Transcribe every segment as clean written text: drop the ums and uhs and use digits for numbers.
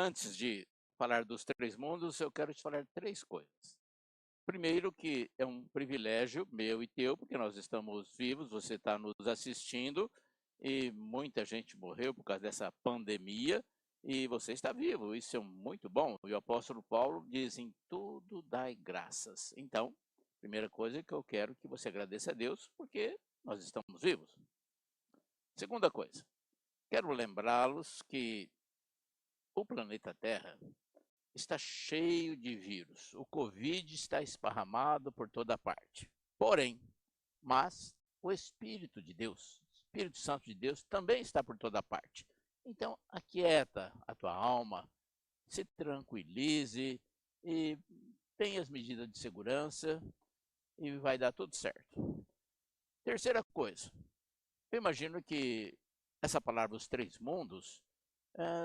Antes de falar dos 3 mundos, eu quero te falar 3 coisas. Primeiro que é um privilégio meu e teu, porque nós estamos vivos, você está nos assistindo, e muita gente morreu por causa dessa pandemia, e você está vivo, isso é muito bom. E o apóstolo Paulo diz: "Em tudo dai graças". Então, primeira coisa que eu quero que você agradeça a Deus, porque nós estamos vivos. Segunda coisa, quero lembrá-los que o planeta Terra está cheio de vírus. O Covid está esparramado por toda parte. Porém, o Espírito de Deus, o Espírito Santo de Deus, também está por toda parte. Então, aquieta a tua alma, se tranquilize e tenha as medidas de segurança e vai dar tudo certo. Terceira coisa, eu imagino que essa palavra os 3 mundos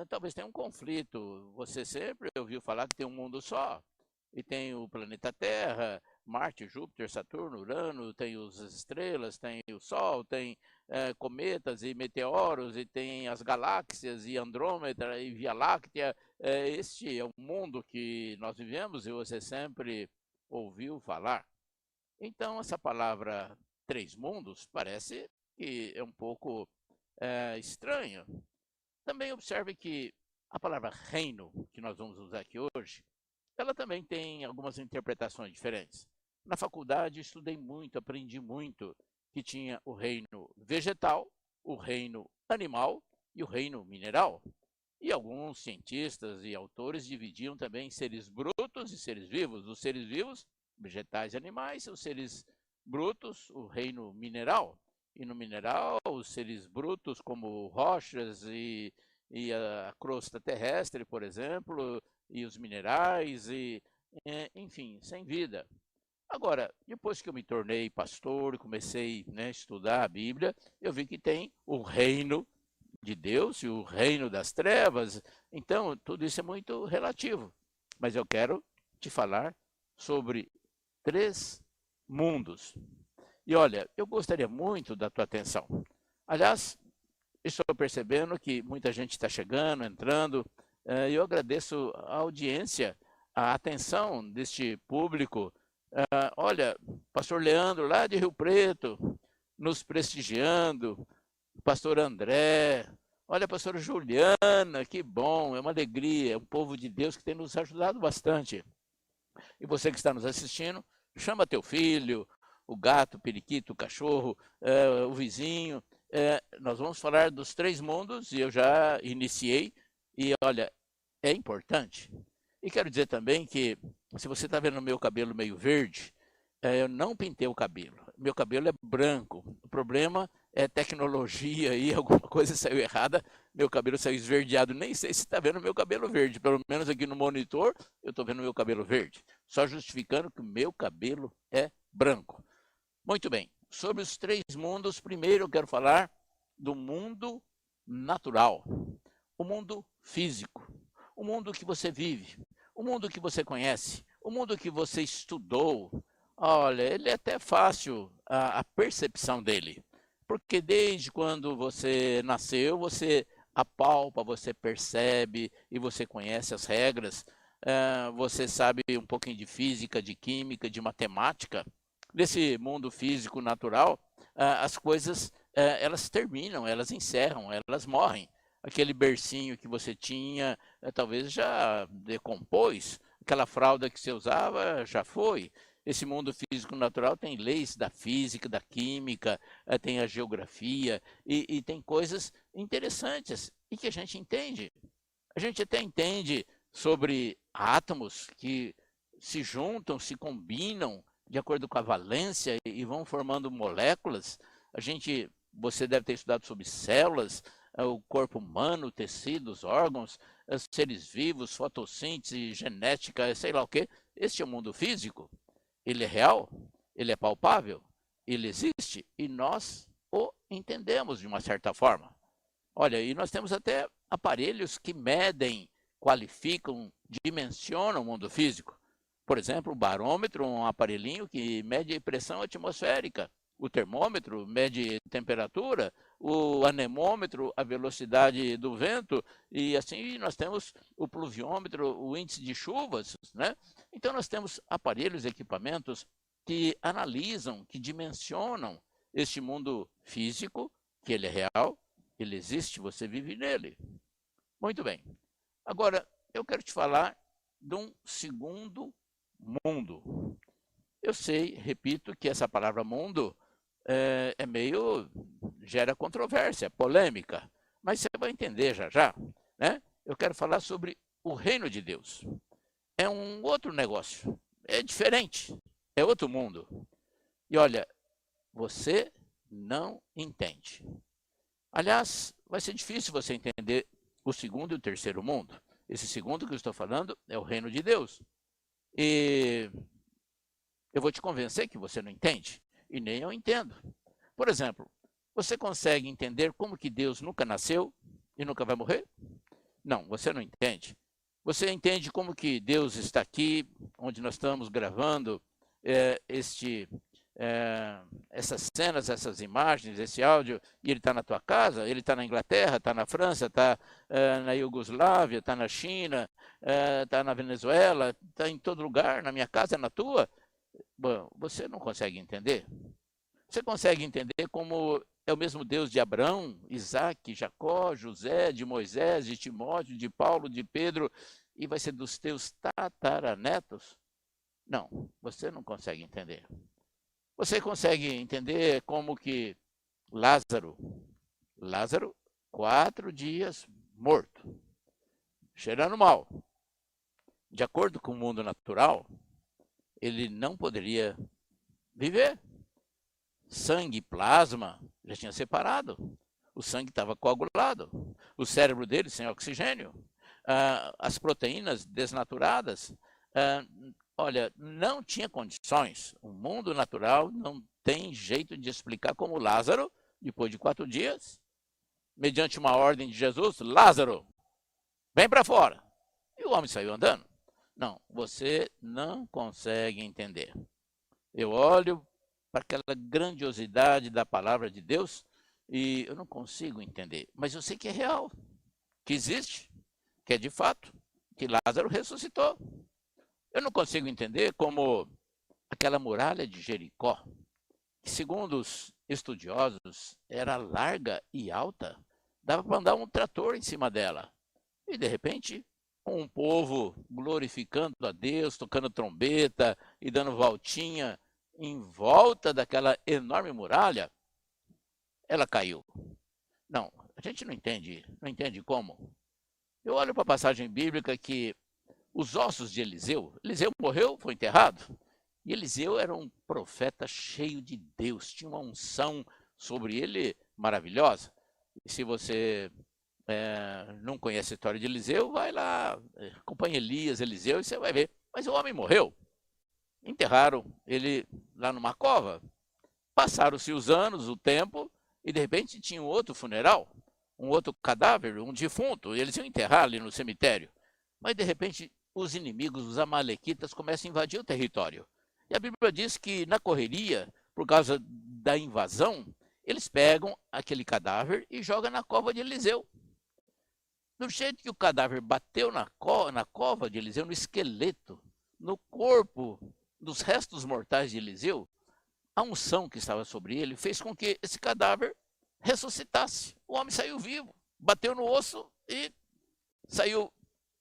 talvez tenha um conflito. Você sempre ouviu falar que tem um mundo só, e tem o planeta Terra, Marte, Júpiter, Saturno, Urano, tem as estrelas, tem o Sol, tem cometas e meteoros, e tem as galáxias, e Andrômeda, e Via Láctea. Este é o mundo que nós vivemos e você sempre ouviu falar. Então, essa palavra 3 mundos parece que é um pouco estranha. Também observe que a palavra reino, que nós vamos usar aqui hoje, ela também tem algumas interpretações diferentes. Na faculdade estudei muito, aprendi muito que tinha o reino vegetal, o reino animal e o reino mineral. E alguns cientistas e autores dividiam também seres brutos e seres vivos. Os seres vivos, vegetais e animais, os seres brutos, o reino mineral. E no mineral, os seres brutos como rochas e a crosta terrestre, por exemplo, e os minerais, enfim, sem vida. Agora, depois que eu me tornei pastor e comecei, a estudar a Bíblia, eu vi que tem o reino de Deus e o reino das trevas. Então, tudo isso é muito relativo. Mas eu quero te falar sobre 3 mundos. E olha, eu gostaria muito da tua atenção. Aliás, estou percebendo que muita gente está chegando, entrando. Eu agradeço a audiência, a atenção deste público. Olha, pastor Leandro, lá de Rio Preto, nos prestigiando. Pastor André, olha a pastora Juliana, que bom, é uma alegria, é um povo de Deus que tem nos ajudado bastante. E você que está nos assistindo, chama teu filho, o gato, o periquito, o cachorro, o vizinho. Nós vamos falar dos 3 mundos e eu já iniciei. E olha, é importante. E quero dizer também que, se você está vendo o meu cabelo meio verde, eu não pintei o cabelo. Meu cabelo é branco. O problema é tecnologia aí, alguma coisa saiu errada. Meu cabelo saiu esverdeado. Nem sei se está vendo meu cabelo verde. Pelo menos aqui no monitor, eu estou vendo meu cabelo verde. Só justificando que o meu cabelo é branco. Muito bem. Sobre os 3 mundos, primeiro eu quero falar do mundo natural. O mundo físico. O mundo que você vive. O mundo que você conhece. O mundo que você estudou. Olha, ele é até fácil a percepção dele, porque desde quando você nasceu, você apalpa, você percebe e você conhece as regras, você sabe um pouquinho de física, de química, de matemática. Nesse mundo físico natural, as coisas elas terminam, elas encerram, elas morrem. Aquele bercinho que você tinha, talvez já decompôs, aquela fralda que você usava já foi. Esse mundo físico natural tem leis da física, da química, tem a geografia e tem coisas interessantes e que a gente entende. A gente até entende sobre átomos que se juntam, se combinam de acordo com a valência e vão formando moléculas. Você deve ter estudado sobre células, o corpo humano, tecidos, órgãos, seres vivos, fotossíntese, genética, sei lá o quê. Este é o mundo físico. Ele é real, ele é palpável, ele existe e nós o entendemos de uma certa forma. Olha, e nós temos até aparelhos que medem, qualificam, dimensionam o mundo físico. Por exemplo, o barômetro, um aparelhinho que mede a pressão atmosférica. O termômetro mede temperatura. o anemômetro, a velocidade do vento, e assim nós temos o pluviômetro, o índice de chuvas, né? Então nós temos aparelhos, equipamentos que analisam, que dimensionam este mundo físico, que ele é real, ele existe, você vive nele. Muito bem. Agora, eu quero te falar de um segundo mundo. Eu sei, repito, que essa palavra mundo gera controvérsia, polêmica, mas você vai entender já já, né? Eu quero falar sobre o reino de Deus. É um outro negócio, é diferente, é outro mundo. E olha, você não entende. Aliás, vai ser difícil você entender o segundo e o terceiro mundo. Esse segundo que eu estou falando é o reino de Deus. E eu vou te convencer que você não entende, e nem eu entendo. Por exemplo, você consegue entender como que Deus nunca nasceu e nunca vai morrer? Não, você não entende. Você entende como que Deus está aqui, onde nós estamos gravando essas cenas, essas imagens, esse áudio, e ele está na tua casa, ele está na Inglaterra, está na França, está na Iugoslávia, está na China, está na Venezuela, está em todo lugar, na minha casa, na tua? Bom, você não consegue entender. Você consegue entender como é o mesmo Deus de Abraão, Isaac, Jacó, José, de Moisés, de Timóteo, de Paulo, de Pedro, e vai ser dos teus tataranetos? Não, você não consegue entender. Você consegue entender como que Lázaro, 4 dias morto, cheirando mal. De acordo com o mundo natural, ele não poderia viver. Sangue, plasma, já tinha separado. O sangue estava coagulado. O cérebro dele sem oxigênio. As proteínas desnaturadas. Olha, não tinha condições. O mundo natural não tem jeito de explicar como Lázaro, depois de 4 dias, mediante uma ordem de Jesus, Lázaro, vem para fora. E o homem saiu andando. Não, você não consegue entender. Eu olho para aquela grandiosidade da palavra de Deus e eu não consigo entender. Mas eu sei que é real, que existe, que é de fato, que Lázaro ressuscitou. Eu não consigo entender como aquela muralha de Jericó, que segundo os estudiosos era larga e alta, dava para andar um trator em cima dela. E de repente, com um povo glorificando a Deus, tocando trombeta e dando voltinha em volta daquela enorme muralha, ela caiu. Não, a gente não entende como. Eu olho para a passagem bíblica que os ossos de Eliseu morreu, foi enterrado, e Eliseu era um profeta cheio de Deus, tinha uma unção sobre ele maravilhosa. E se você não conhece a história de Eliseu, vai lá, acompanha Elias, Eliseu, e você vai ver. Mas o homem morreu. Enterraram ele lá numa cova. Passaram-se os anos, o tempo, e de repente tinha um outro funeral, um outro cadáver, um defunto, e eles iam enterrar ali no cemitério. Mas de repente os inimigos, os amalequitas, começam a invadir o território. E a Bíblia diz que na correria, por causa da invasão, eles pegam aquele cadáver e jogam na cova de Eliseu. Do jeito que o cadáver bateu na cova de Eliseu, no esqueleto, no corpo dos restos mortais de Eliseu, a unção que estava sobre ele fez com que esse cadáver ressuscitasse. O homem saiu vivo, bateu no osso e saiu,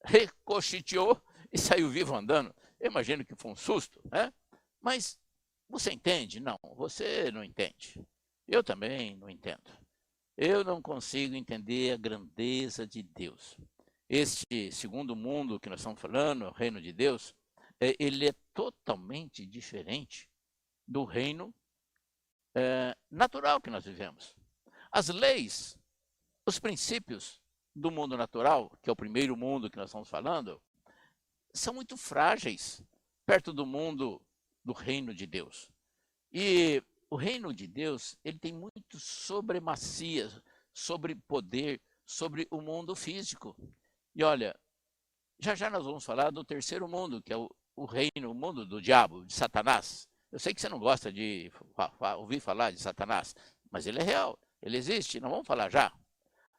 ricocheteou e saiu vivo andando. Eu imagino que foi um susto, né? Mas você entende? Não, você não entende. Eu também não entendo. Eu não consigo entender a grandeza de Deus. Este segundo mundo que nós estamos falando, o reino de Deus, ele é totalmente diferente do reino natural que nós vivemos. As leis, os princípios do mundo natural, que é o primeiro mundo que nós estamos falando, são muito frágeis perto do mundo do reino de Deus. E o reino de Deus, ele tem muito supremacia, sobre poder, sobre o mundo físico. E olha, já nós vamos falar do terceiro mundo, que é o reino, o mundo do diabo, de Satanás. Eu sei que você não gosta de ouvir falar de Satanás, mas ele é real. Ele existe, não vamos falar já.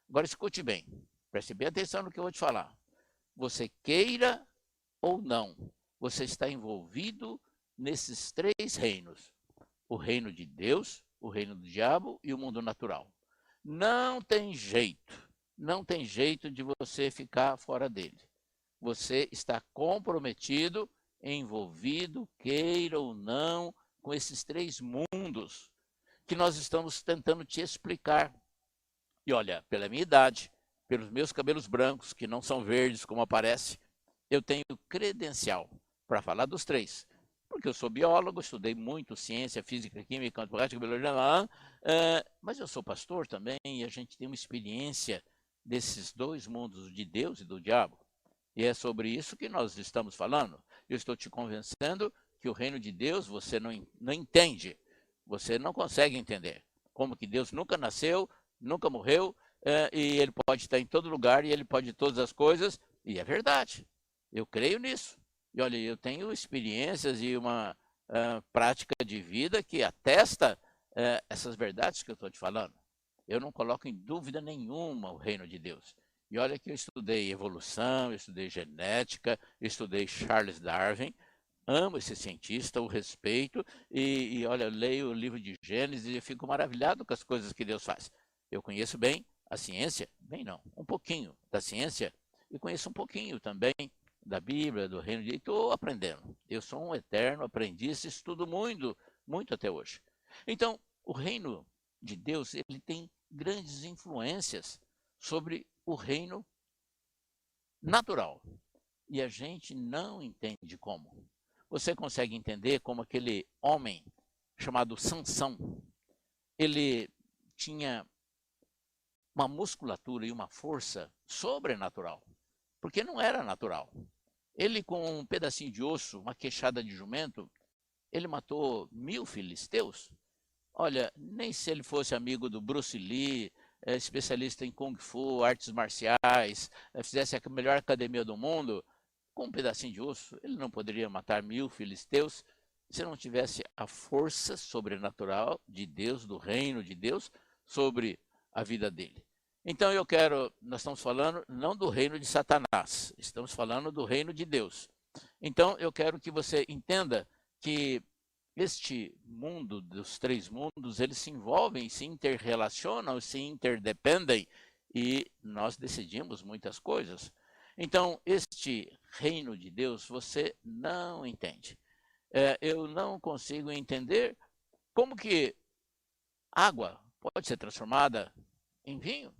Agora escute bem, preste bem atenção no que eu vou te falar. Você queira ou não, você está envolvido nesses três reinos: o reino de Deus, o reino do diabo e o mundo natural. Não tem jeito, não tem jeito de você ficar fora dele. Você está comprometido, envolvido, queira ou não, com esses três mundos que nós estamos tentando te explicar. E olha, pela minha idade, pelos meus cabelos brancos, que não são verdes como aparece, eu tenho credencial para falar dos três. Porque eu sou biólogo, estudei muito ciência, física, química, antropológica, biologia, mas eu sou pastor também e a gente tem uma experiência desses dois mundos, de Deus e do diabo. E é sobre isso que nós estamos falando. Eu estou te convencendo que o reino de Deus você não entende, você não consegue entender. Como que Deus nunca nasceu, nunca morreu, e ele pode estar em todo lugar e ele pode todas as coisas, e é verdade. Eu creio nisso. E olha, eu tenho experiências e uma prática de vida que atesta essas verdades que eu estou te falando. Eu não coloco em dúvida nenhuma o reino de Deus. E olha que eu estudei evolução, eu estudei genética, eu estudei Charles Darwin, amo esse cientista, o respeito, e olha, eu leio o livro de Gênesis e fico maravilhado com as coisas que Deus faz. Eu conheço bem a ciência, bem não, um pouquinho da ciência, e conheço um pouquinho também da Bíblia, do reino de Deus, estou aprendendo. Eu sou um eterno aprendiz, estudo muito, muito até hoje. Então, o reino de Deus, ele tem grandes influências sobre o reino natural. E a gente não entende como. Você consegue entender como aquele homem chamado Sansão, ele tinha uma musculatura e uma força sobrenatural, porque não era natural. Ele, com um pedacinho de osso, uma queixada de jumento, ele matou 1000 filisteus. Olha, nem se ele fosse amigo do Bruce Lee, especialista em Kung Fu, artes marciais, fizesse a melhor academia do mundo, com um pedacinho de osso, ele não poderia matar 1000 filisteus se não tivesse a força sobrenatural de Deus, do reino de Deus, sobre a vida dele. Então nós estamos falando não do reino de Satanás, estamos falando do reino de Deus. Então eu quero que você entenda que este mundo dos três mundos, eles se envolvem, se interrelacionam, se interdependem e nós decidimos muitas coisas. Então, este reino de Deus você não entende. Eu não consigo entender como que água pode ser transformada em vinho.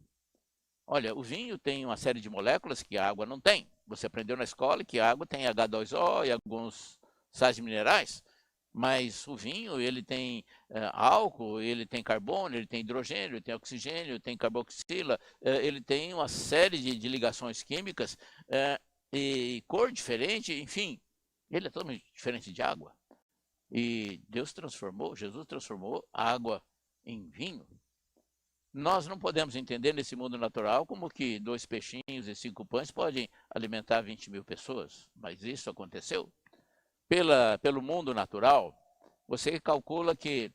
Olha, o vinho tem uma série de moléculas que a água não tem. Você aprendeu na escola que a água tem H2O e alguns sais minerais. Mas o vinho, ele tem álcool, ele tem carbono, ele tem hidrogênio, ele tem oxigênio, ele tem carboxila, ele tem uma série de ligações químicas e cor diferente, enfim, ele é totalmente diferente de água. E Jesus transformou a água em vinho. Nós não podemos entender nesse mundo natural como que 2 peixinhos e 5 pães podem alimentar 20.000 pessoas, mas isso aconteceu. Pelo mundo natural, você calcula que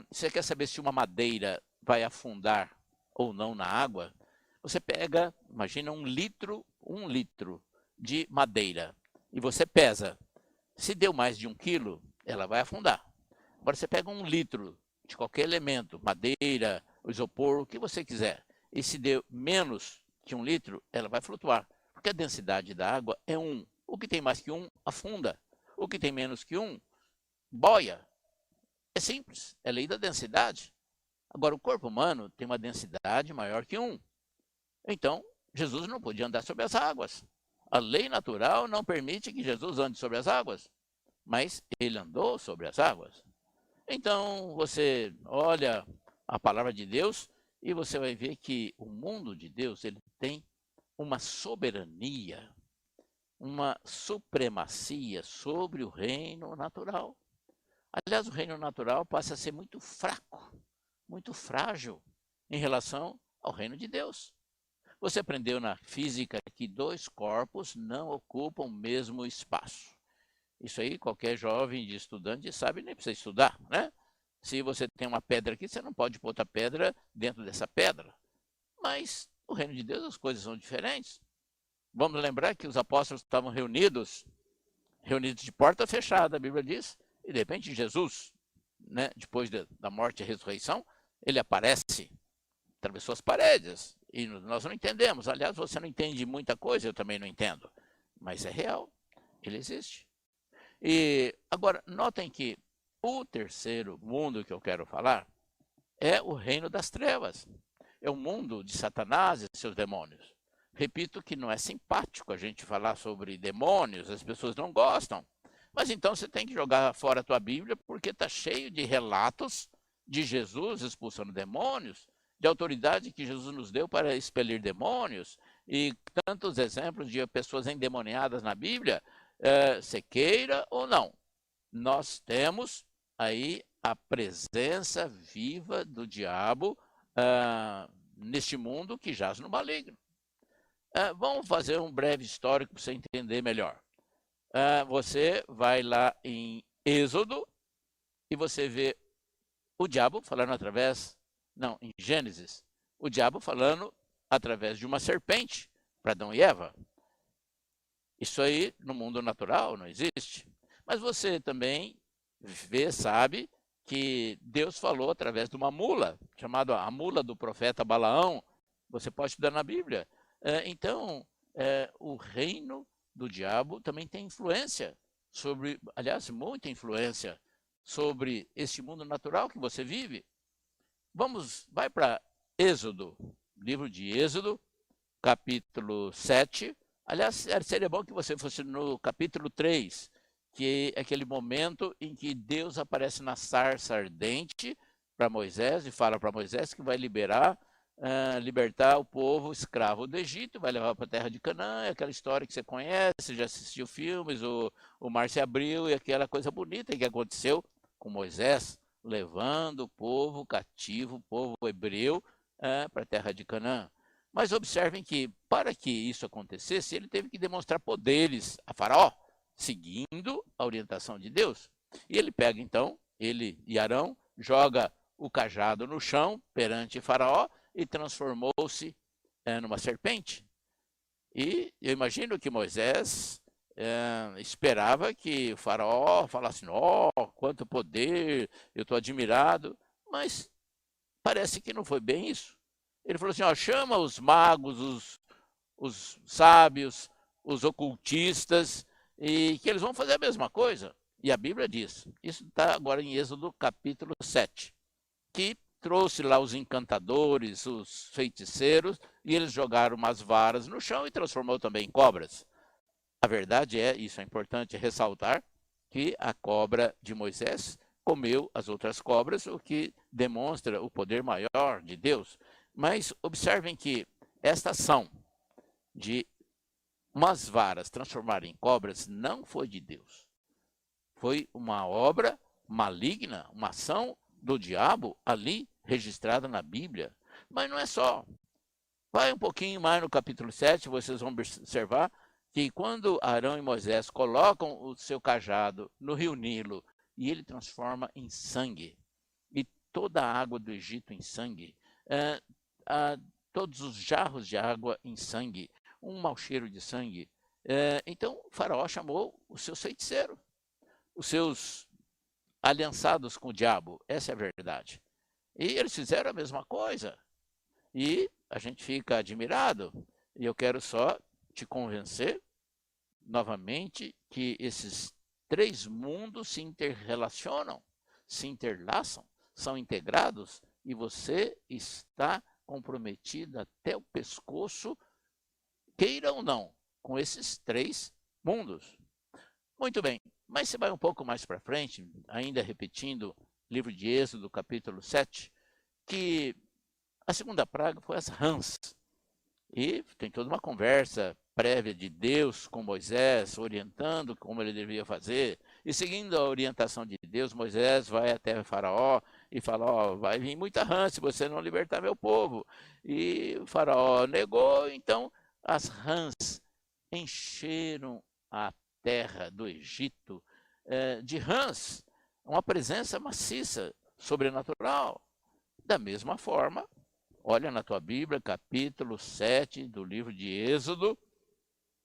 você quer saber se uma madeira vai afundar ou não na água, você pega, imagina um litro de madeira e você pesa. Se deu mais de 1 quilo, ela vai afundar. Agora você pega 1 litro de qualquer elemento, madeira, isopor, o que você quiser, e se deu menos que 1 litro, ela vai flutuar, porque a densidade da água é 1. O que tem mais que 1 afunda. O que tem menos que 1 boia. É simples, é lei da densidade. Agora, o corpo humano tem uma densidade maior que 1. Então, Jesus não podia andar sobre as águas. A lei natural não permite que Jesus ande sobre as águas, mas ele andou sobre as águas. Então, você olha a palavra de Deus e você vai ver que o mundo de Deus ele tem uma soberania, uma supremacia sobre o reino natural. Aliás, o reino natural passa a ser muito fraco, muito frágil em relação ao reino de Deus. Você aprendeu na física que 2 corpos não ocupam o mesmo espaço. Isso aí qualquer jovem de estudante sabe, nem precisa estudar, né? Se você tem uma pedra aqui, você não pode pôr outra pedra dentro dessa pedra. Mas no reino de Deus as coisas são diferentes. Vamos lembrar que os apóstolos estavam reunidos de porta fechada, a Bíblia diz, e de repente Jesus, né, depois da morte e ressurreição, ele aparece, atravessou as paredes, e nós não entendemos. Aliás, você não entende muita coisa, eu também não entendo, mas é real, ele existe. E agora, notem que o terceiro mundo que eu quero falar é o reino das trevas. É o mundo de Satanás e seus demônios. Repito que não é simpático a gente falar sobre demônios, as pessoas não gostam. Mas então você tem que jogar fora a tua Bíblia, porque está cheio de relatos de Jesus expulsando demônios, de autoridade que Jesus nos deu para expelir demônios, e tantos exemplos de pessoas endemoniadas na Bíblia, se queira ou não. Nós temos aí a presença viva do diabo neste mundo que jaz no maligno. Vamos fazer um breve histórico para você entender melhor. Você vai lá em Êxodo e você vê o diabo falando em Gênesis, o diabo falando através de uma serpente para Adão e Eva. Isso aí no mundo natural não existe. Mas você também sabe que Deus falou através de uma mula, chamada a mula do profeta Balaão. Você pode estudar na Bíblia. Então, o reino do diabo também tem influência sobre, aliás, muita influência sobre este mundo natural que você vive. Vai para Êxodo, livro de Êxodo, capítulo 7. Aliás, seria bom que você fosse no capítulo 3, que é aquele momento em que Deus aparece na sarça ardente para Moisés e fala para Moisés que vai libertar o povo escravo do Egito, vai levar para a terra de Canaã, aquela história que você conhece, já assistiu filmes, o mar se abriu e aquela coisa bonita que aconteceu com Moisés, levando o povo cativo, o povo hebreu, para a terra de Canaã. Mas observem que, para que isso acontecesse, ele teve que demonstrar poderes a Faraó, seguindo a orientação de Deus. E ele pega, então, ele e Arão, joga o cajado no chão perante Faraó e transformou-se numa serpente. E eu imagino que Moisés esperava que o Faraó falasse: quanto poder, eu estou admirado. Mas parece que não foi bem isso. Ele falou assim: chama os magos, os sábios, os ocultistas, e que eles vão fazer a mesma coisa. E a Bíblia diz, isso está agora em Êxodo capítulo 7, que trouxe lá os encantadores, os feiticeiros, e eles jogaram umas varas no chão e transformou também em cobras. A verdade isso é importante ressaltar, que a cobra de Moisés comeu as outras cobras, o que demonstra o poder maior de Deus. Mas observem que esta ação de umas varas transformarem em cobras não foi de Deus. Foi uma obra maligna, uma ação do diabo ali registrada na Bíblia. Mas não é só. Vai um pouquinho mais no capítulo 7, vocês vão observar que quando Arão e Moisés colocam o seu cajado no rio Nilo e ele transforma em sangue, e toda a água do Egito em sangue, todos os jarros de água em sangue, um mau cheiro de sangue. Então o faraó chamou os seus feiticeiros, os seus aliançados com o diabo, essa é a verdade. E eles fizeram a mesma coisa. E a gente fica admirado. E eu quero só te convencer novamente que esses três mundos se interrelacionam, se interlaçam, são integrados e você está comprometido até o pescoço, queira ou não, com esses três mundos. Muito bem, mas você vai um pouco mais para frente, ainda repetindo livro de Êxodo, capítulo 7, que a segunda praga foi as rãs. E tem toda uma conversa prévia de Deus com Moisés, orientando como ele devia fazer. E seguindo a orientação de Deus, Moisés vai até o faraó e fala: vai vir muita rã se você não libertar meu povo. E o faraó negou, então as rãs encheram a terra do Egito de rãs, uma presença maciça sobrenatural. Da mesma forma, olha na tua Bíblia, capítulo 7 do livro de Êxodo,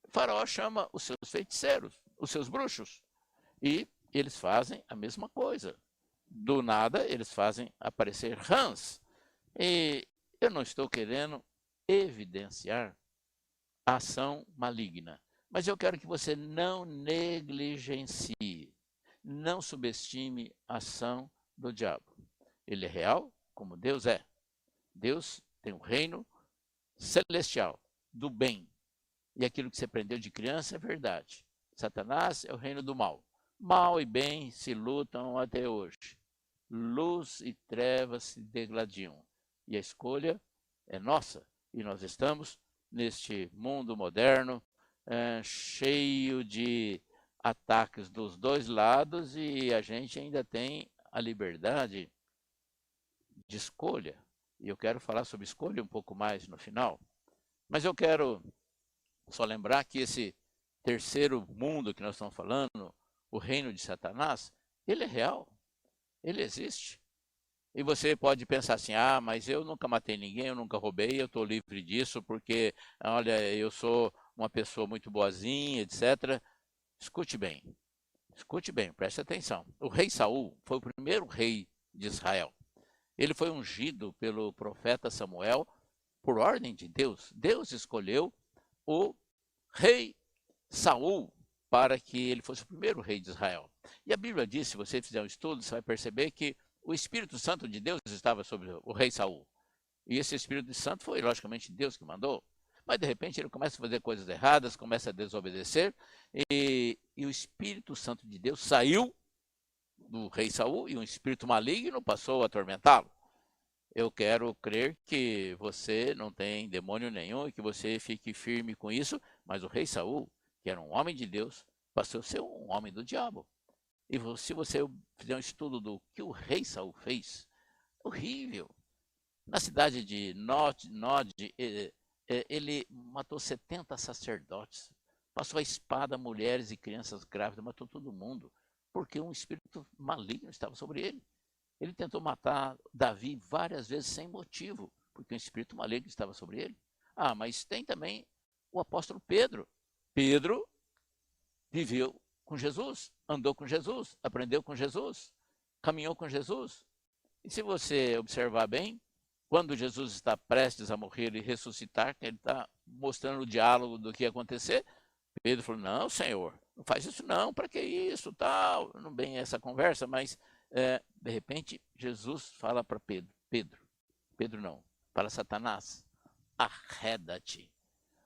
Faraó chama os seus feiticeiros, os seus bruxos, e eles fazem a mesma coisa. Do nada, eles fazem aparecer rãs. E eu não estou querendo evidenciar a ação maligna, mas eu quero que você não negligencie, não subestime a ação do diabo. Ele é real, como Deus é. Deus tem um reino celestial, do bem. E aquilo que você aprendeu de criança é verdade. Satanás é o reino do mal. Mal e bem se lutam até hoje. Luz e trevas se degladiam. E a escolha é nossa. E nós estamos neste mundo moderno, cheio de ataques dos dois lados, e a gente ainda tem a liberdade de escolha. E eu quero falar sobre escolha um pouco mais no final. Mas eu quero só lembrar que esse terceiro mundo que nós estamos falando, o reino de Satanás, ele é real, ele existe. E você pode pensar assim, mas eu nunca matei ninguém, eu nunca roubei, eu estou livre disso porque, olha, eu sou uma pessoa muito boazinha, etc. Escute bem, preste atenção. O rei Saul foi o primeiro rei de Israel. Ele foi ungido pelo profeta Samuel por ordem de Deus. Deus escolheu o rei Saul para que ele fosse o primeiro rei de Israel. E a Bíblia diz, se você fizer um estudo, você vai perceber que o Espírito Santo de Deus estava sobre o rei Saul. E esse Espírito Santo foi, logicamente, Deus que mandou. Mas, de repente, ele começa a fazer coisas erradas, começa a desobedecer, e o Espírito Santo de Deus saiu do rei Saul e um espírito maligno passou a atormentá-lo. Eu quero crer que você não tem demônio nenhum e que você fique firme com isso, mas o rei Saul, que era um homem de Deus, passou a ser um homem do diabo. E se você fizer um estudo do que o rei Saul fez, horrível. Na cidade de Nod, ele matou 70 sacerdotes, passou a espada mulheres e crianças grávidas, matou todo mundo, porque um espírito maligno estava sobre ele. Ele tentou matar Davi várias vezes sem motivo, porque um espírito maligno estava sobre ele. Mas tem também o apóstolo Pedro. Pedro viveu com Jesus, andou com Jesus, aprendeu com Jesus, caminhou com Jesus. E se você observar bem, quando Jesus está prestes a morrer e ressuscitar, que ele está mostrando o diálogo do que ia acontecer, Pedro falou, não, Senhor, não faz isso não, para que isso, tal. Não bem essa conversa, mas de repente Jesus fala para Pedro não, para Satanás, arreda-te.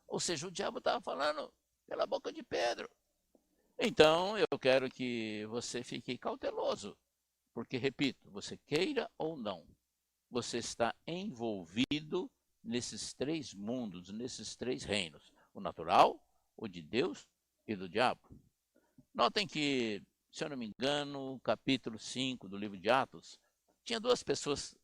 Ou seja, o diabo estava falando pela boca de Pedro. Então, eu quero que você fique cauteloso, porque, repito, você queira ou não, você está envolvido nesses três mundos, nesses três reinos, o natural, o de Deus e do diabo. Notem que, se eu não me engano, capítulo 5 do livro de Atos, tinha duas pessoas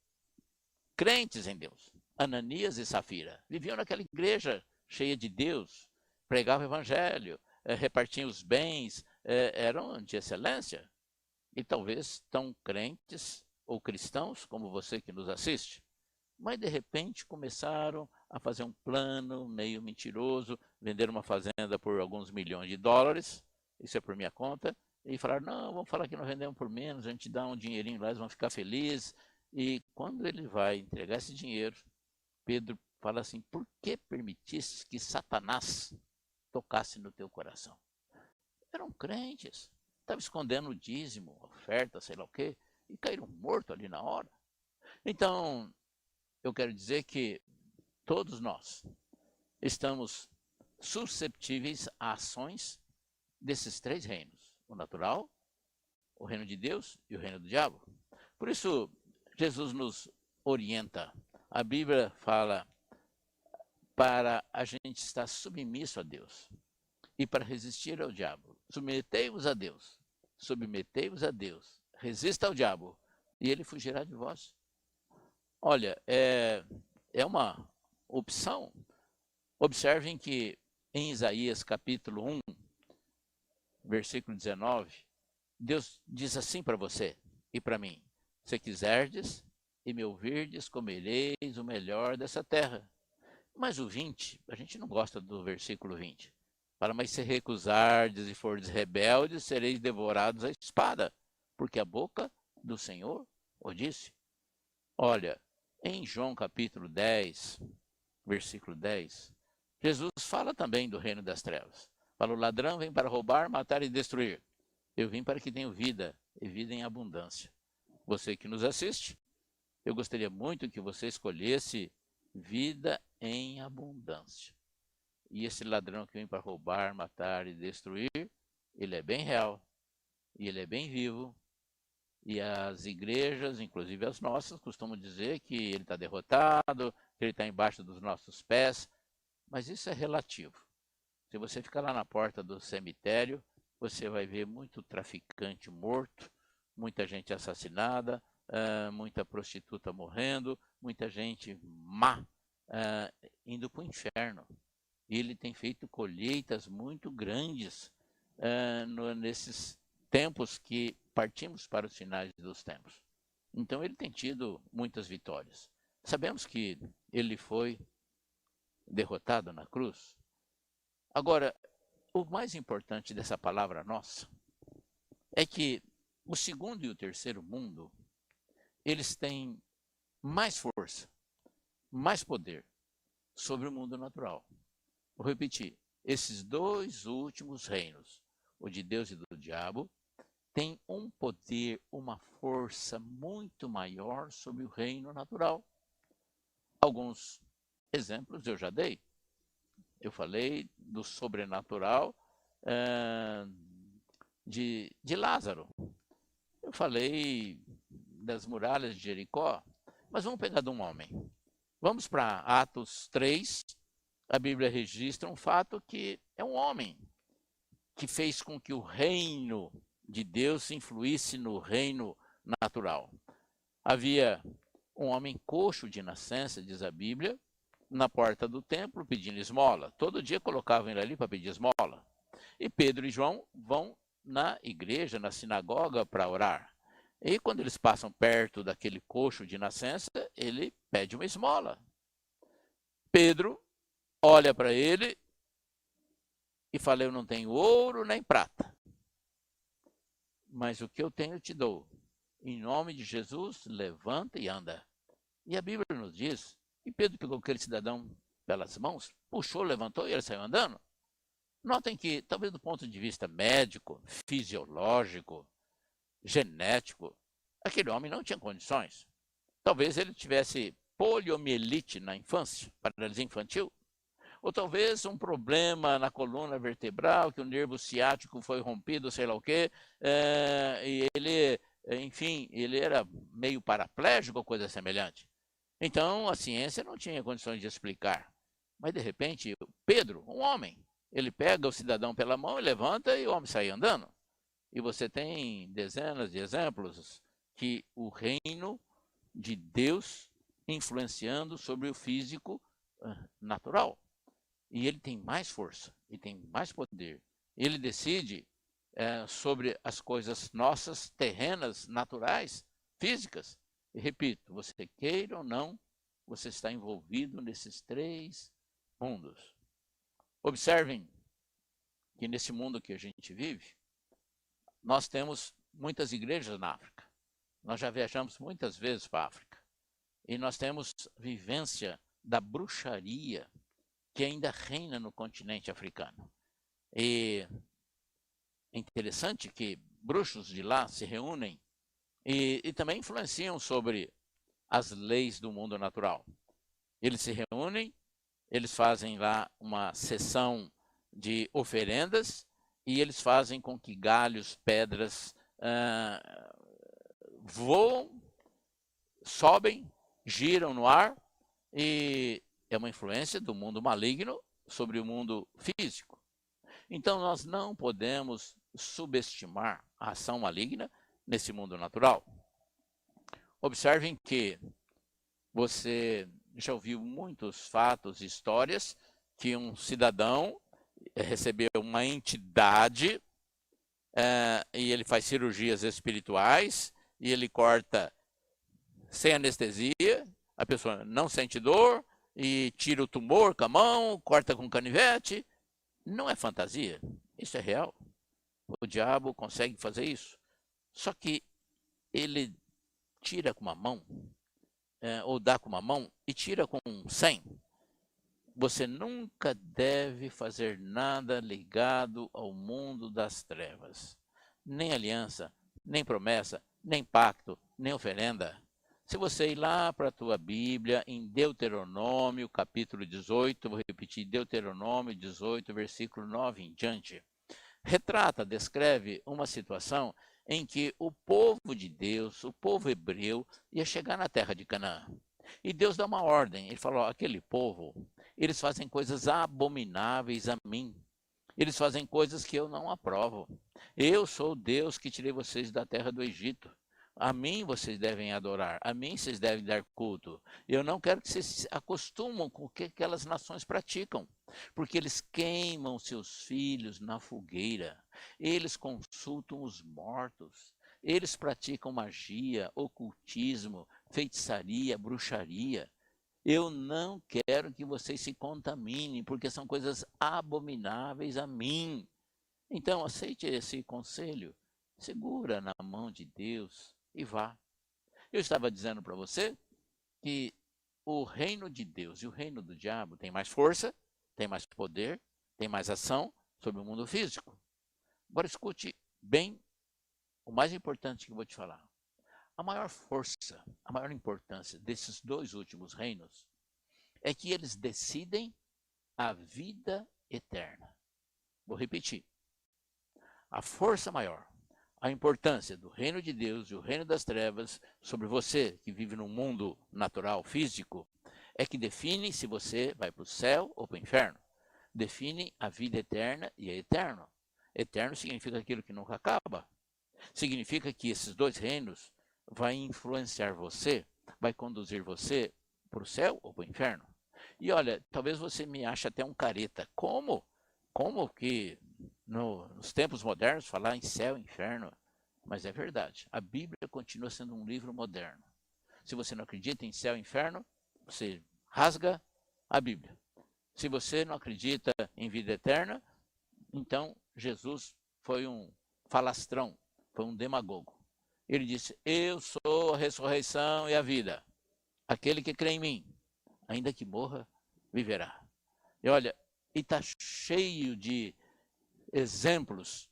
crentes em Deus, Ananias e Safira, viviam naquela igreja cheia de Deus, pregavam o evangelho, repartiam os bens, eram de excelência. E talvez tão crentes ou cristãos como você que nos assiste, mas de repente começaram a fazer um plano meio mentiroso, vender uma fazenda por alguns milhões de dólares, isso é por minha conta, e falaram, não, vamos falar que nós vendemos por menos, a gente dá um dinheirinho lá, eles vão ficar felizes. E quando ele vai entregar esse dinheiro, Pedro fala assim, por que permitiste que Satanás tocasse no teu coração? Eram crentes, estavam escondendo o dízimo, oferta, sei lá o quê, e caíram mortos ali na hora. Então, eu quero dizer que todos nós estamos susceptíveis a ações desses três reinos, o natural, o reino de Deus e o reino do diabo. Por isso, Jesus nos orienta. A Bíblia fala para a gente estar submisso a Deus e para resistir ao diabo. Submetei-vos a Deus, resista ao diabo e ele fugirá de vós. Olha, é uma opção. Observem que em Isaías capítulo 1, versículo 19, Deus diz assim para você e para mim, se quiserdes e me ouvirdes, comereis o melhor dessa terra. Mas o 20, a gente não gosta do versículo 20. Fala, mas se recusardes e fordes rebeldes, sereis devorados à espada, porque a boca do Senhor o disse. Olha, em João capítulo 10, versículo 10, Jesus fala também do reino das trevas. Fala, o ladrão vem para roubar, matar e destruir. Eu vim para que tenham vida, e vida em abundância. Você que nos assiste, eu gostaria muito que você escolhesse vida em abundância. E esse ladrão que vem para roubar, matar e destruir, ele é bem real, e ele é bem vivo. E as igrejas, inclusive as nossas, costumam dizer que ele está derrotado, que ele está embaixo dos nossos pés, mas isso é relativo. Se você ficar lá na porta do cemitério, você vai ver muito traficante morto, muita gente assassinada, muita prostituta morrendo, muita gente má indo para o inferno. E ele tem feito colheitas muito grandes nesses tempos que partimos para os finais dos tempos. Então ele tem tido muitas vitórias. Sabemos que ele foi derrotado na cruz. Agora, o mais importante dessa palavra nossa é que o segundo e o terceiro mundo, eles têm mais força, mais poder sobre o mundo natural. Vou repetir, esses dois últimos reinos, o de Deus e do diabo, têm um poder, uma força muito maior sobre o reino natural. Alguns exemplos eu já dei. Eu falei do sobrenatural de Lázaro. Eu falei das muralhas de Jericó. Mas vamos pegar de um homem. Vamos para Atos 3. A Bíblia registra um fato que é um homem que fez com que o reino de Deus influísse no reino natural. Havia um homem coxo de nascença, diz a Bíblia, na porta do templo pedindo esmola. Todo dia colocavam ele ali para pedir esmola. E Pedro e João vão na igreja, na sinagoga, para orar. E quando eles passam perto daquele coxo de nascença, ele pede uma esmola. Pedro olha para ele e fala, eu não tenho ouro nem prata, mas o que eu tenho eu te dou. Em nome de Jesus, levanta e anda. E a Bíblia nos diz que Pedro pegou aquele cidadão pelas mãos, puxou, levantou e ele saiu andando. Notem que, talvez do ponto de vista médico, fisiológico, genético, aquele homem não tinha condições. Talvez ele tivesse poliomielite na infância, paralisia infantil, ou talvez um problema na coluna vertebral, que o nervo ciático foi rompido, sei lá o quê, e ele, enfim, ele era meio paraplégico ou coisa semelhante. Então, a ciência não tinha condições de explicar. Mas, de repente, Pedro, um homem, ele pega o cidadão pela mão e levanta e o homem sai andando. E você tem dezenas de exemplos que o reino de Deus influenciando sobre o físico natural. E ele tem mais força, e tem mais poder. Ele decide sobre as coisas nossas, terrenas, naturais, físicas. E repito, você queira ou não, você está envolvido nesses três mundos. Observem que nesse mundo que a gente vive, nós temos muitas igrejas na África. Nós já viajamos muitas vezes para a África. E nós temos vivência da bruxaria que ainda reina no continente africano. E é interessante que bruxos de lá se reúnem e também influenciam sobre as leis do mundo natural. Eles se reúnem, eles fazem lá uma sessão de oferendas e eles fazem com que galhos, pedras voam, sobem, giram no ar e é uma influência do mundo maligno sobre o mundo físico. Então nós não podemos subestimar a ação maligna nesse mundo natural. Observem que você já ouviu muitos fatos e histórias que um cidadão recebeu uma entidade e ele faz cirurgias espirituais e ele corta sem anestesia, a pessoa não sente dor e tira o tumor com a mão, corta com canivete. Não é fantasia, isso é real. O diabo consegue fazer isso. Só que ele tira com uma mão, ou dá com uma mão e tira com 100. Você nunca deve fazer nada ligado ao mundo das trevas. Nem aliança, nem promessa, nem pacto, nem oferenda. Se você ir lá para a tua Bíblia, em Deuteronômio, capítulo 18, vou repetir, Deuteronômio 18, versículo 9 em diante, retrata, descreve uma situação em que o povo de Deus, o povo hebreu, ia chegar na terra de Canaã. E Deus dá uma ordem, ele falou, aquele povo, eles fazem coisas abomináveis a mim. Eles fazem coisas que eu não aprovo. Eu sou Deus que tirei vocês da terra do Egito. A mim vocês devem adorar, a mim vocês devem dar culto. Eu não quero que vocês se acostumem com o que aquelas nações praticam, porque eles queimam seus filhos na fogueira, eles consultam os mortos, eles praticam magia, ocultismo, feitiçaria, bruxaria. Eu não quero que vocês se contaminem, porque são coisas abomináveis a mim. Então, aceite esse conselho, segura na mão de Deus e vá. Eu estava dizendo para você que o reino de Deus e o reino do diabo tem mais força, tem mais poder, tem mais ação sobre o mundo físico. Agora escute bem o mais importante que eu vou te falar. A maior força, a maior importância desses dois últimos reinos é que eles decidem a vida eterna. Vou repetir. A força maior, a importância do reino de Deus e o reino das trevas sobre você que vive num mundo natural, físico, é que define se você vai para o céu ou para o inferno. Define a vida eterna e é eterno. Eterno significa aquilo que nunca acaba. Significa que esses dois reinos vão influenciar você, vai conduzir você para o céu ou para o inferno. E olha, talvez você me ache até um careta. Como? Como que nos tempos modernos falar em céu e inferno? Mas é verdade. A Bíblia continua sendo um livro moderno. Se você não acredita em céu e inferno, você rasga a Bíblia. Se você não acredita em vida eterna, então Jesus foi um falastrão, foi um demagogo. Ele disse, eu sou a ressurreição e a vida. Aquele que crê em mim, ainda que morra, viverá. E olha, e está cheio de exemplos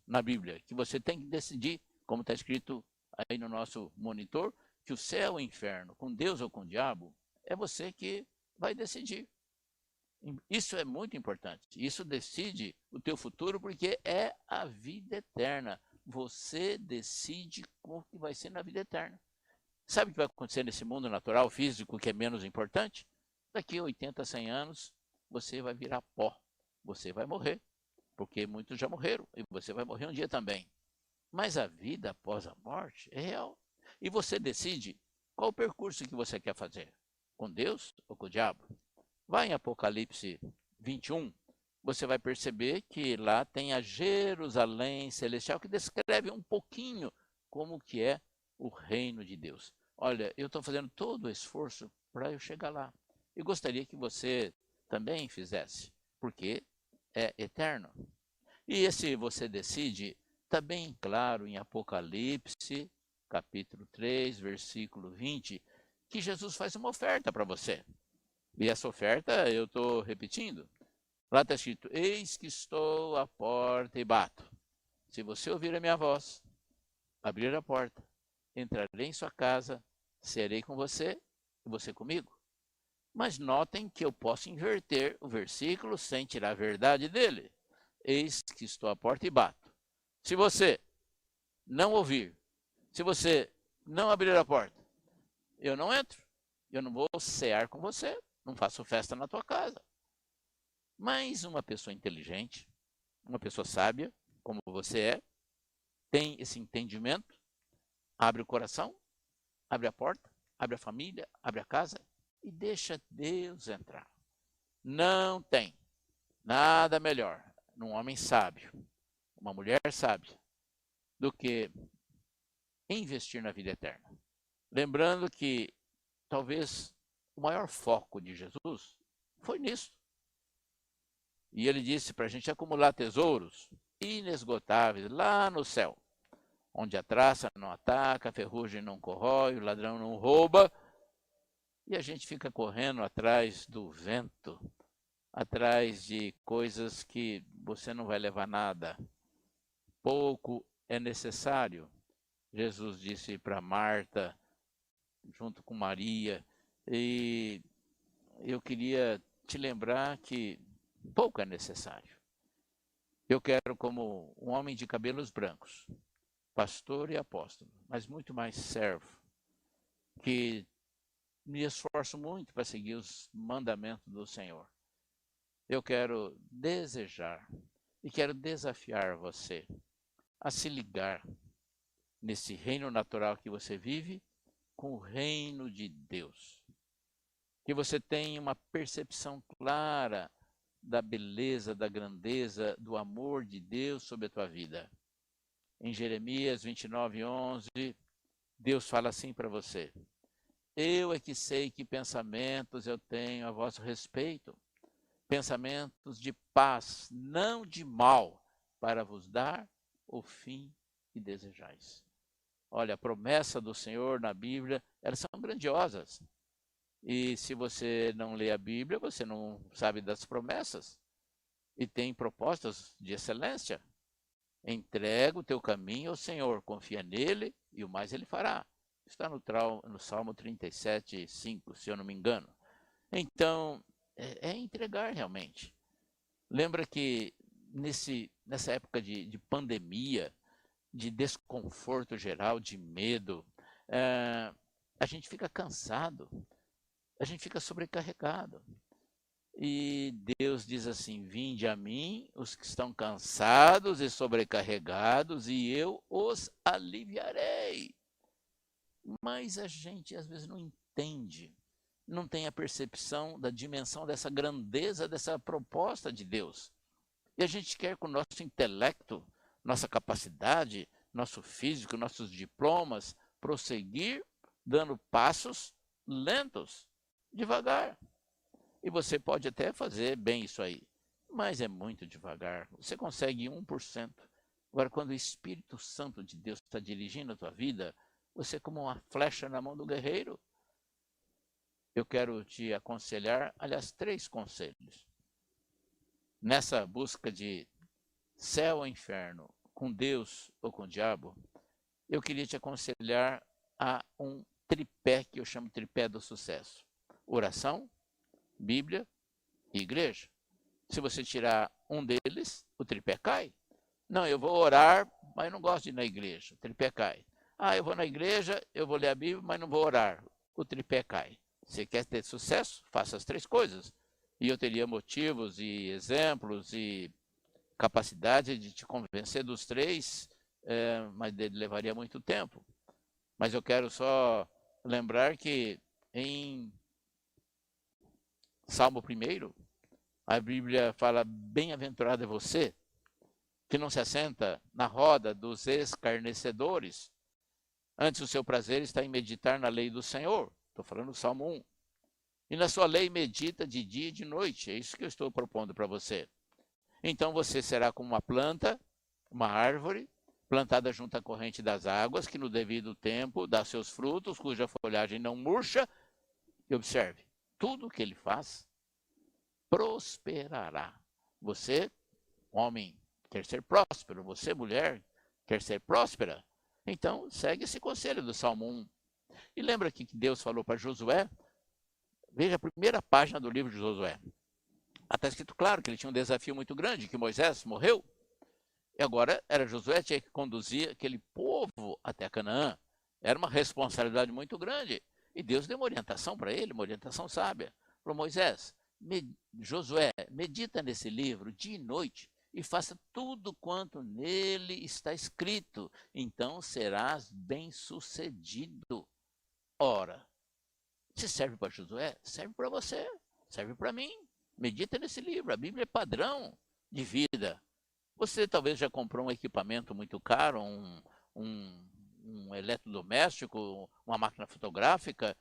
na Bíblia, que você tem que decidir, como está escrito aí no nosso monitor, que o céu e o inferno, com Deus ou com o diabo, é você que vai decidir. Isso é muito importante. Isso decide o teu futuro, porque é a vida eterna. Você decide o que vai ser na vida eterna. Sabe o que vai acontecer nesse mundo natural, físico, que é menos importante? Daqui a 80, 100 anos, você vai virar pó. Você vai morrer, porque muitos já morreram, e você vai morrer um dia também. Mas a vida após a morte é real. E você decide qual o percurso que você quer fazer, com Deus ou com o diabo. Vai em Apocalipse 21, você vai perceber que lá tem a Jerusalém celestial, que descreve um pouquinho como que é o reino de Deus. Olha, eu estou fazendo todo o esforço para eu chegar lá. E gostaria que você também fizesse, porque é eterno. E esse você decide, está bem claro em Apocalipse, capítulo 3, versículo 20, que Jesus faz uma oferta para você. E essa oferta, eu estou repetindo, lá está escrito, eis que estou à porta e bato. Se você ouvir a minha voz, abrir a porta, entrarei em sua casa, serei com você e você comigo. Mas notem que eu posso inverter o versículo sem tirar a verdade dele. Eis que estou à porta e bato. Se você não ouvir, se você não abrir a porta, eu não entro. Eu não vou cear com você, não faço festa na tua casa. Mas uma pessoa inteligente, uma pessoa sábia, como você é, tem esse entendimento, abre o coração, abre a porta, abre a família, abre a casa e deixa Deus entrar. Não tem nada melhor num homem sábio, uma mulher sábia, do que investir na vida eterna. Lembrando que talvez o maior foco de Jesus foi nisso. E ele disse para a gente acumular tesouros inesgotáveis lá no céu, onde a traça não ataca, a ferrugem não corrói, o ladrão não rouba, e a gente fica correndo atrás do vento, atrás de coisas que você não vai levar nada. Pouco é necessário. Jesus disse para Marta, junto com Maria, e eu queria te lembrar que pouco é necessário. Eu quero, como um homem de cabelos brancos, pastor e apóstolo, mas muito mais servo, que me esforço muito para seguir os mandamentos do Senhor. Eu quero desejar e quero desafiar você a se ligar nesse reino natural que você vive com o reino de Deus. Que você tenha uma percepção clara da beleza, da grandeza, do amor de Deus sobre a tua vida. Em Jeremias 29:11, Deus fala assim para você: eu é que sei que pensamentos eu tenho a vosso respeito, pensamentos de paz, não de mal, para vos dar o fim que desejais. Olha, a promessa do Senhor na Bíblia, elas são grandiosas. E se você não lê a Bíblia, você não sabe das promessas. E tem propostas de excelência. Entrega o teu caminho ao Senhor, confia nele e o mais ele fará. Está no Salmo 37:5, se eu não me engano. Então, é entregar realmente. Lembra que nessa época de pandemia, de desconforto geral, de medo, a gente fica cansado, a gente fica sobrecarregado. E Deus diz assim: vinde a mim os que estão cansados e sobrecarregados, e eu os aliviarei. Mas a gente às vezes não entende, não tem a percepção da dimensão dessa grandeza, dessa proposta de Deus. E a gente quer com o nosso intelecto, nossa capacidade, nosso físico, nossos diplomas, prosseguir dando passos lentos, devagar. E você pode até fazer bem isso aí, mas é muito devagar. Você consegue 1%. Agora, quando o Espírito Santo de Deus está dirigindo a tua vida, você é como uma flecha na mão do guerreiro. Eu quero te aconselhar, aliás, 3 conselhos. Nessa busca de céu ou inferno, com Deus ou com o diabo, eu queria te aconselhar a um tripé que eu chamo tripé do sucesso: oração, Bíblia e igreja. Se você tirar um deles, o tripé cai. Não, eu vou orar, mas não gosto de ir na igreja. O tripé cai. Ah, eu vou na igreja, eu vou ler a Bíblia, mas não vou orar. O tripé cai. Você quer ter sucesso? Faça as 3 coisas. E eu teria motivos e exemplos e capacidade de te convencer dos 3, mas levaria muito tempo. Mas eu quero só lembrar que em Salmo 1, a Bíblia fala: bem-aventurado é você que não se assenta na roda dos escarnecedores. Antes o seu prazer está em meditar na lei do Senhor. Estou falando do Salmo 1. E na sua lei medita de dia e de noite. É isso que eu estou propondo para você. Então você será como uma planta, uma árvore, plantada junto à corrente das águas, que no devido tempo dá seus frutos, cuja folhagem não murcha. E observe, tudo o que ele faz prosperará. Você, homem, quer ser próspero. Você, mulher, quer ser próspera. Então, segue esse conselho do Salmo 1. E lembra que Deus falou para Josué? Veja a primeira página do livro de Josué. Está escrito claro que ele tinha um desafio muito grande, que Moisés morreu. E agora era Josué que tinha que conduzir aquele povo até Canaã. Era uma responsabilidade muito grande. E Deus deu uma orientação para ele, uma orientação sábia. Falou: Moisés, Josué, medita nesse livro dia e noite e faça tudo quanto nele está escrito. Então serás bem-sucedido. Ora, se serve para Josué, serve para você, serve para mim. Medita nesse livro. A Bíblia é padrão de vida. Você talvez já comprou um equipamento muito caro, um um eletrodoméstico, uma máquina fotográfica,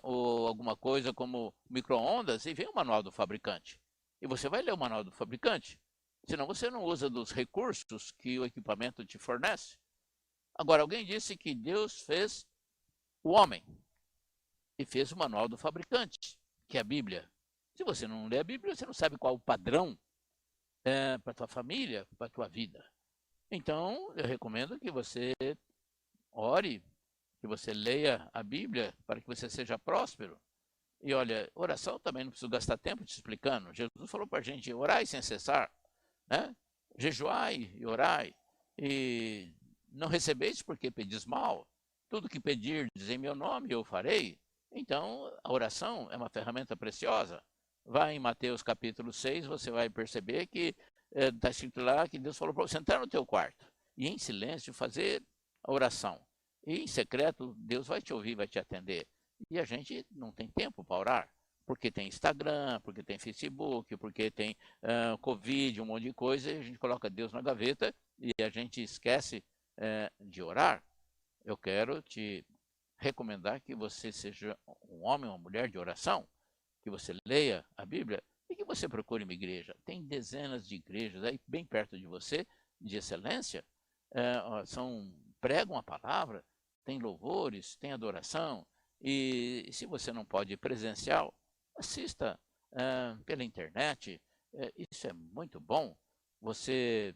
ou alguma coisa como micro-ondas, e vem o manual do fabricante. E você vai ler o manual do fabricante, senão você não usa dos recursos que o equipamento te fornece. Agora, alguém disse que Deus fez o homem e fez o manual do fabricante, que é a Bíblia. Se você não lê a Bíblia, você não sabe qual o padrão para a tua família, para a tua vida. Então, eu recomendo que você ore, que você leia a Bíblia para que você seja próspero. E olha, oração também não preciso gastar tempo te explicando. Jesus falou para a gente, orai sem cessar, né? Jejuai e orai. E não recebeis porque pedis mal. Tudo que pedirdes em meu nome eu farei. Então, a oração é uma ferramenta preciosa. Vai em Mateus capítulo 6, você vai perceber que está escrito lá que Deus falou para você entrar no teu quarto e em silêncio fazer a oração. E em secreto, Deus vai te ouvir, vai te atender. E a gente não tem tempo para orar, porque tem Instagram, porque tem Facebook, porque tem Covid, um monte de coisa, e a gente coloca Deus na gaveta e a gente esquece de orar. Eu quero te recomendar que você seja um homem ou uma mulher de oração, que você leia a Bíblia e que você procure uma igreja. Tem dezenas de igrejas aí bem perto de você, de excelência, pregam a palavra, tem louvores, tem adoração, e se você não pode ir presencial, assista pela internet, isso é muito bom, você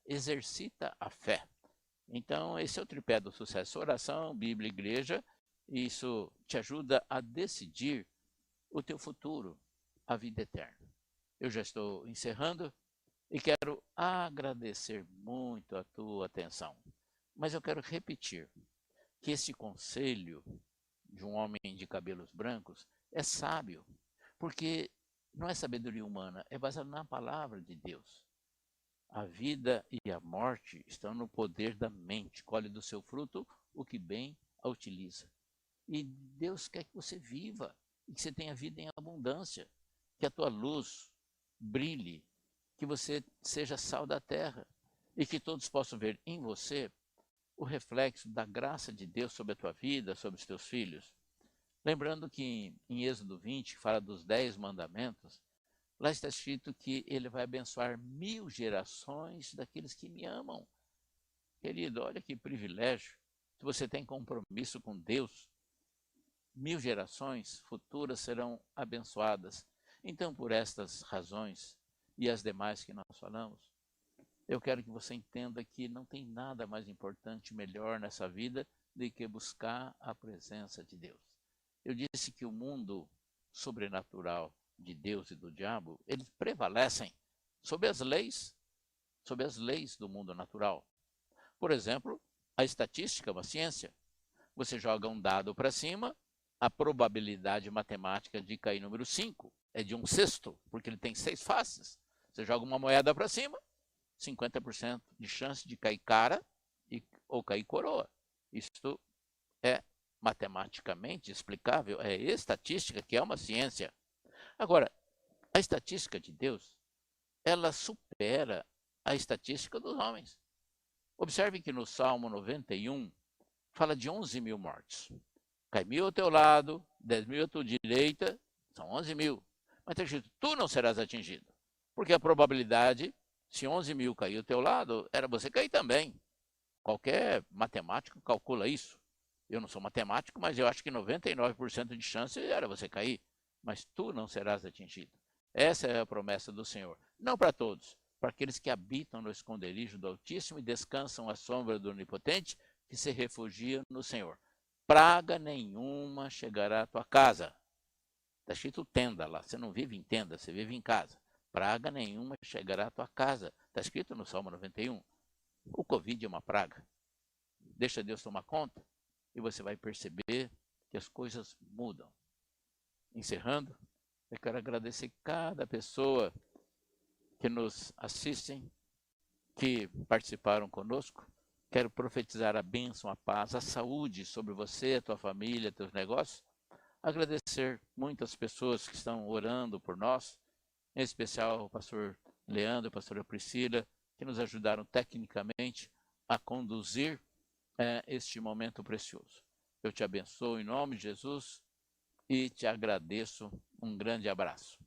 exercita a fé. Então, esse é o tripé do sucesso: oração, Bíblia e igreja. Isso te ajuda a decidir o teu futuro, a vida eterna. Eu já estou encerrando e quero agradecer muito a tua atenção. Mas eu quero repetir que esse conselho de um homem de cabelos brancos é sábio, porque não é sabedoria humana, é baseado na palavra de Deus. A vida e a morte estão no poder da mente. Colhe do seu fruto o que bem a utiliza. E Deus quer que você viva e que você tenha vida em abundância, que a tua luz brilhe, que você seja sal da terra e que todos possam ver em você o reflexo da graça de Deus sobre a tua vida, sobre os teus filhos. Lembrando que em Êxodo 20, fala dos 10 mandamentos, lá está escrito que ele vai abençoar 1000 gerações daqueles que me amam. Querido, olha que privilégio. Se você tem compromisso com Deus, 1000 gerações futuras serão abençoadas. Então, por estas razões e as demais que nós falamos, eu quero que você entenda que não tem nada mais importante, melhor nessa vida do que buscar a presença de Deus. Eu disse que o mundo sobrenatural de Deus e do diabo, eles prevalecem sobre as leis do mundo natural. Por exemplo, a estatística é uma ciência. Você joga um dado para cima, a probabilidade matemática de cair número 5 é de 1/6, porque ele tem 6 faces. Você joga uma moeda para cima, 50% de chance de cair cara ou cair coroa. Isto é matematicamente explicável, é estatística, que é uma ciência. Agora, a estatística de Deus, ela supera a estatística dos homens. Observe que no Salmo 91, fala de 11.000 mortos. Cai 1.000 ao teu lado, 10.000 à tua direita, são 11.000. Mas está escrito, tu não serás atingido. Porque a probabilidade, se 11.000 cair ao teu lado, era você cair também. Qualquer matemático calcula isso. Eu não sou matemático, mas eu acho que 99% de chance era você cair. Mas tu não serás atingido. Essa é a promessa do Senhor. Não para todos, para aqueles que habitam no esconderijo do Altíssimo e descansam à sombra do Onipotente, que se refugiam no Senhor. Praga nenhuma chegará à tua casa. Está escrito tenda lá, você não vive em tenda, você vive em casa. Praga nenhuma chegará à tua casa. Está escrito no Salmo 91. O Covid é uma praga. Deixa Deus tomar conta e você vai perceber que as coisas mudam. Encerrando, eu quero agradecer cada pessoa que nos assistem, que participaram conosco. Quero profetizar a bênção, a paz, a saúde sobre você, a tua família, teus negócios. Agradecer muitas pessoas que estão orando por nós, em especial o pastor Leandro, a pastora Priscila, que nos ajudaram tecnicamente a conduzir este momento precioso. Eu te abençoo em nome de Jesus e te agradeço. Um grande abraço.